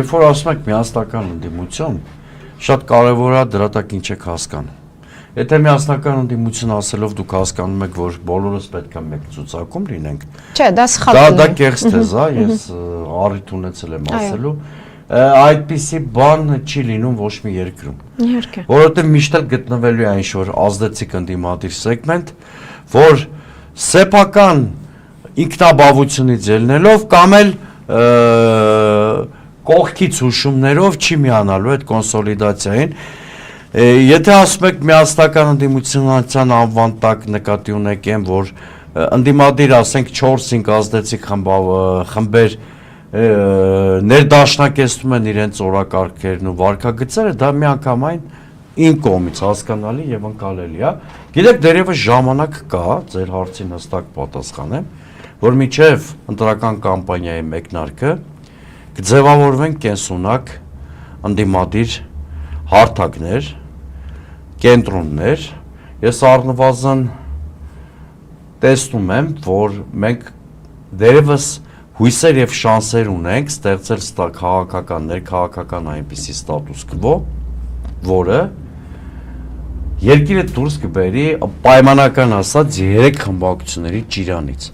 երբ որ ասում եք միասնական ընդդիմություն, շատ կարևոր է դրա տակ ինչ եք հասկանում։ Եթե միասնական ընդդիմություն ասելով դուք հասկանում եք, որ բոլորս պետք է մեկ ցուցակում լինենք։ Չէ, դա սխալ է։ Դա կեղծ թեզ է, ես առիթ ունեցել եմ ասելու։ Այդպիսի բան չի լինում ոչ մի երկրում։ Իհարկե։ Որովհետև միշտ էլ գտնվելու է ինչ-որ ազդեցիկ ընդդիմադիր սեգմենտ, որ սեփական ինքնաբավությունից ելնելով կամ էլ կողքից հուշումներով չի միանալու այդ կոնսոլիդացիային։ Եթե ասում եք միասնական ընդդիմության անվան տակ նկատի ունեք այն, որ ընդդիմադիր ասենք 4-5 ազդեցիկ խմբեր ներդաշնակեցնում են իրենց օրակարգերն ու վարքագծերը, դա միանգամայն իմ կողմից հասկանալի եւ ընկալելի է։ Գիտեք, դերևս ժամանակ կա, ձեր հարցին հստակ պատասխանեմ, որ միջև ընտրական կամպանիայի մեկնարկը կձևավորվեն կենսունակ ընդդիմադիր հարթակներ, կենտրոններ։ Ես առնվազն տեսնում եմ, որ մենք դերևս հույսեր եւ շանսեր ունենք ստեղծել քաղաքական, ներքաղաքական այնպիսի ստատուս քվո, որը երկիրը դուրս կբերի պայմանական ասած 3 խմբակցությունների ճիրանից։